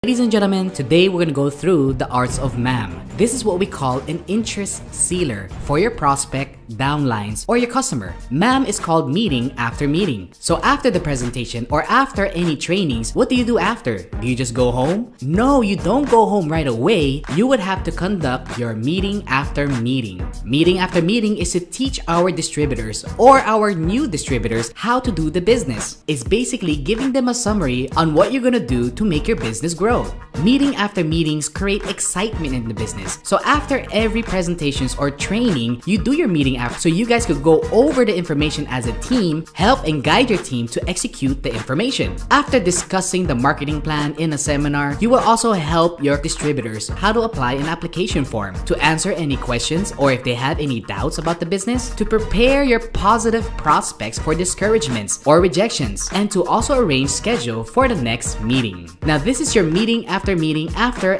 Ladies and gentlemen, today we're going to go through the arts of MAM. This is what we call an interest sealer for your prospect, downlines, or your customer. MAM is called meeting after meeting. So after the presentation or after any trainings, what do you do after? Do you just go home? No, you don't go home right away. You would have to conduct your meeting after meeting. Meeting after meeting is to teach our distributors or our new distributors how to do the business. It's basically giving them a summary on what you're going to do to make your business grow. Meeting after meetings create excitement in the business. So after every presentations or training, you do your meeting after so you guys could go over the information as a team, help and guide your team to execute the information. After discussing the marketing plan in a seminar, you will also help your distributors how to apply an application form, to answer any questions or if they have any doubts about the business, to prepare your positive prospects for discouragements or rejections, and to also arrange schedule for the next meeting. Now this is your meeting after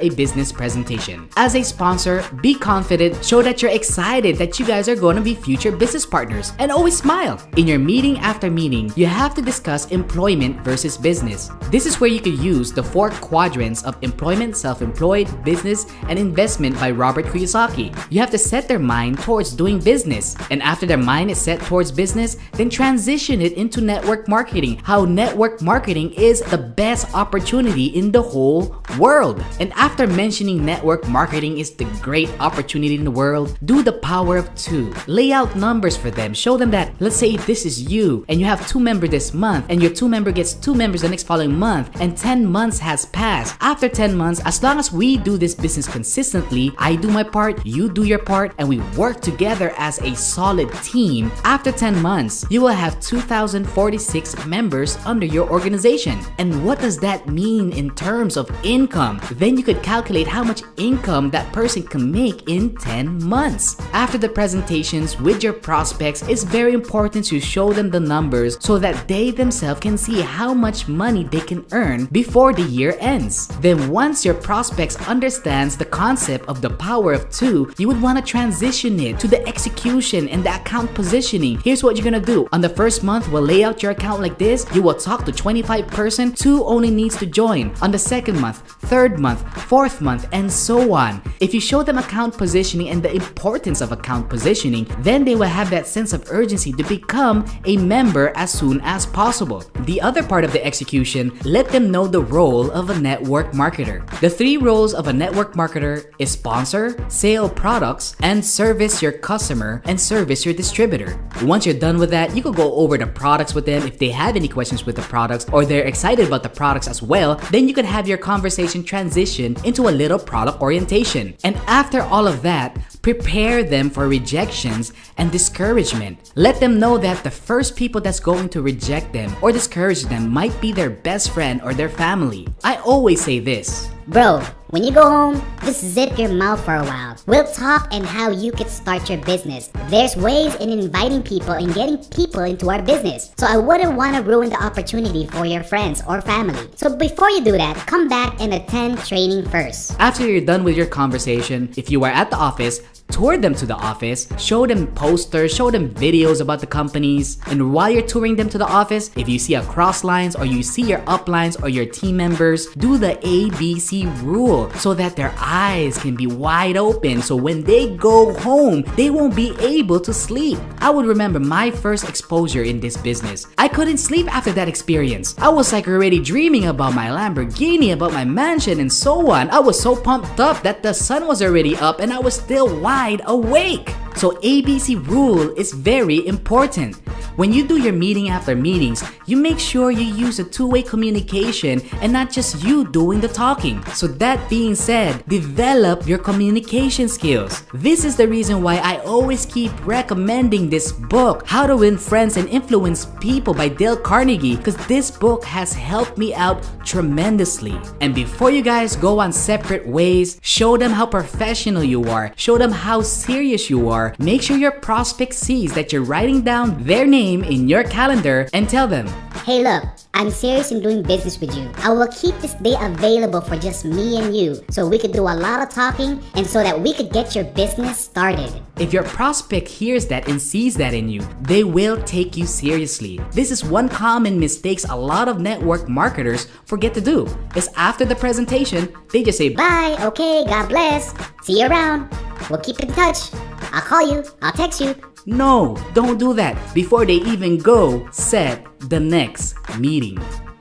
a business presentation. As a sponsor, be confident, show that you're excited that you guys are going to be future business partners, and always smile. In your meeting after meeting, you have to discuss employment versus business. This is where you could use the 4 quadrants of employment, self-employed, business, and investment by Robert Kiyosaki. You have to set their mind towards doing business, and after their mind is set towards business, then transition it into network marketing. How network marketing is the best opportunity in the whole world. And after mentioning network marketing is the great opportunity in the world, do the power of 2. Lay out numbers for them. Show them that, let's say if this is you and you have 2 members this month and your 2 member gets 2 members the next following month and 10 months has passed. After 10 months, as long as we do this business consistently, I do my part, you do your part, and we work together as a solid team, after 10 months, you will have 2,046 members under your organization. And what does that mean in terms of income? Then you could calculate how much income that person can make in 10 months. After the presentations with your prospects, it's very important to show them the numbers so that they themselves can see how much money they can earn before the year ends. Then once your prospects understands the concept of the power of 2, you would want to transition it to the execution and the account positioning. Here's what you're gonna do. On the first month, we'll lay out your account like this. You will talk to 25%, 2 only needs to join. On the second month, third month, fourth month, and so on. If you show them account positioning and the importance of account positioning, then they will have that sense of urgency to become a member as soon as possible. The other part of the execution, let them know the role of a network marketer. The 3 roles of a network marketer is sponsor, sell products, and service your customer and service your distributor. Once you're done with that, you could go over the products with them if they have any questions with the products or they're excited about the products as well. Then you could have your conversation transition into a little product orientation. And after all of that, prepare them for rejections and discouragement. Let them know that the first people that's going to reject them or discourage them might be their best friend or their family. I always say this. Bro, when you go home, just zip your mouth for a while. We'll talk and how you could start your business. There's ways in inviting people and getting people into our business. So I wouldn't want to ruin the opportunity for your friends or family. So before you do that, come back and attend training first. After you're done with your conversation, if you are at the office, tour them to the office, show them posters, show them videos about the companies, and while you're touring them to the office, if you see a cross lines or you see your uplines or your team members, do the ABC rule so that their eyes can be wide open so when they go home, they won't be able to sleep. I would remember my first exposure in this business. I couldn't sleep after that experience. I was like already dreaming about my Lamborghini, about my mansion, and so on. I was so pumped up that the sun was already up and I was still wide awake. So ABC rule is very important. When you do your meeting after meetings, you make sure you use a 2-way communication and not just you doing the talking. So that being said, develop your communication skills. This is the reason why I always keep recommending this book, How to Win Friends and Influence People by Dale Carnegie, because this book has helped me out tremendously. And before you guys go on separate ways, show them how professional you are. Show them how serious you are. Make sure your prospect sees that you're writing down their name in your calendar and tell them, Hey look, I'm serious in doing business with you. I will keep this day available for just me and you so we could do a lot of talking and so that we could get your business started. If your prospect hears that and sees that in you, they will take you seriously. This is one common mistake a lot of network marketers forget to do. Is after the presentation, they just say, bye, okay, God bless, see you around, we'll keep in touch, I'll call you, I'll text you. No, don't do that. Before they even go, set the next meeting.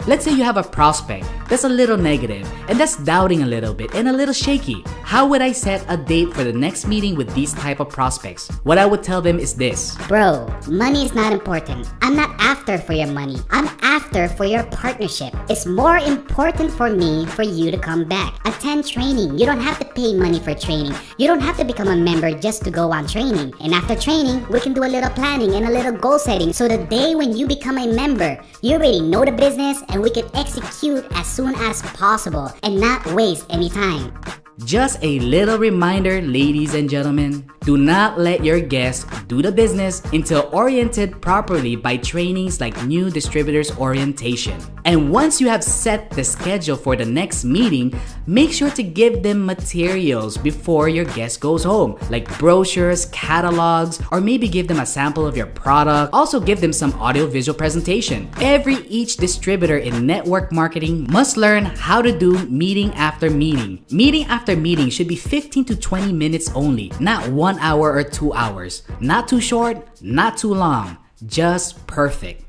Let's say you have a prospect that's a little negative and that's doubting a little bit and a little shaky. How would I set a date for the next meeting with these type of prospects? What I would tell them is this. Bro, money is not important. I'm not after for your money. I'm after for your partnership. It's more important for me for you to come back. Attend training. You don't have to pay money for training. You don't have to become a member just to go on training. And after training, we can do a little planning and a little goal setting. So the day when you become a member, you already know the business and we can execute as soon as possible and not waste any time. Just a little reminder, ladies and gentlemen, do not let your guests do the business until oriented properly by trainings like New Distributors Orientation. And once you have set the schedule for the next meeting, make sure to give them materials before your guest goes home, like brochures, catalogs, or maybe give them a sample of your product. Also give them some audio-visual presentation. Each distributor in network marketing must learn how to do meeting after meeting. Meeting after meeting should be 15 to 20 minutes only, not 1 hour or 2 hours. Not too short, not too long, just perfect.